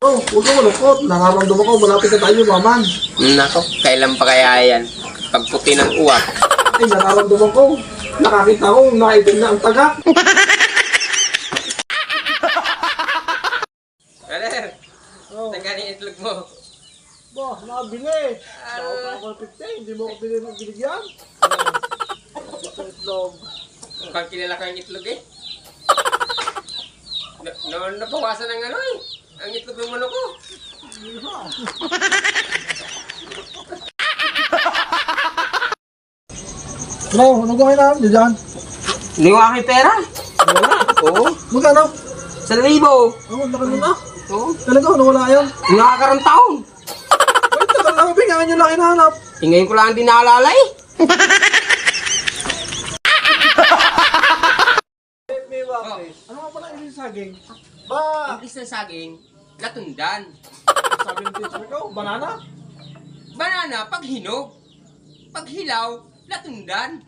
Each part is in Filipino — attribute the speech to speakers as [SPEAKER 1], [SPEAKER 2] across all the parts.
[SPEAKER 1] Oh, huwag ka malungkot. Nakaramdaman ko, malapit na tayo, maman.
[SPEAKER 2] Nako, kailan pa kaya yan? Pagputi ng uwak.
[SPEAKER 1] Ay, nakaramdaman ko. Nakakita ko, nakaitim na ang taga.
[SPEAKER 2] Brother,
[SPEAKER 1] Oh,
[SPEAKER 2] tanggalin yung itlog mo.
[SPEAKER 1] ba, nakabili. Nakauta ako ng 50, hindi mo ako binigyan. Itlog.
[SPEAKER 2] Mukhang kilala ko yung itlog eh. Nabawasan ng ano eh. Ang itlog ng manok ko.
[SPEAKER 1] Ano, anong gawin na? Diyan?
[SPEAKER 2] Hindi ko aking pera.
[SPEAKER 1] Wala.
[SPEAKER 2] Oo.
[SPEAKER 1] Magkano?
[SPEAKER 2] 1,000.
[SPEAKER 1] Oh, laki mo na.
[SPEAKER 2] Oo.
[SPEAKER 1] Talaga, nawala yan.
[SPEAKER 2] Nakakarang taon.
[SPEAKER 1] Ay, tagal lang, ngayon nyo lang hinahanap.
[SPEAKER 2] Ngayon ko lang din naalala eh.
[SPEAKER 1] May wakis. Ano nga pala yung saging? Ba,
[SPEAKER 2] Imbis na saging, latundan.
[SPEAKER 1] sabi ng teacher ko, banana?
[SPEAKER 2] Banana, pag hinog. Pag hilaw, latundan.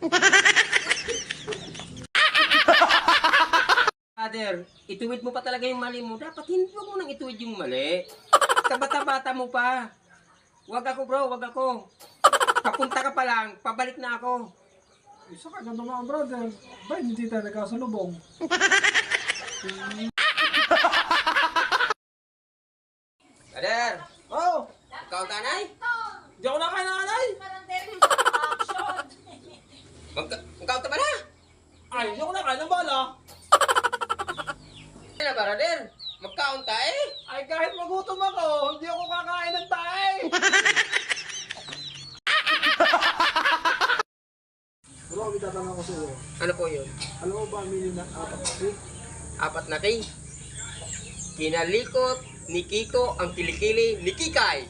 [SPEAKER 2] Father, ituwid mo pa talaga yung mali mo. Dapat hindi mo nang ituwid yung mali. Kabata-bata mo pa. Wag ako bro, wag ako. Papunta ka pa lang, pabalik na ako.
[SPEAKER 1] Isa ka ganda mga brother. Ba, hindi tayo nagkasalubong.
[SPEAKER 2] Father,
[SPEAKER 1] Oh,
[SPEAKER 2] ikaw ang tanay?
[SPEAKER 1] di ako nakain ng anay.
[SPEAKER 2] Ikaw ta ba na?
[SPEAKER 1] Ay, di ako nakain ng bala.
[SPEAKER 2] Ano na brother? Magkaon tayo eh.
[SPEAKER 1] Ay, kahit magutom ako, hindi ako kakain ng tae. Bro, may tatanong ko sa iyo.
[SPEAKER 2] Ano po yun?
[SPEAKER 1] Alam mo ba, mili ng apat na cake?
[SPEAKER 2] 4 na kay. Kinalikot ni Kiko ang kilikili ni Kikay.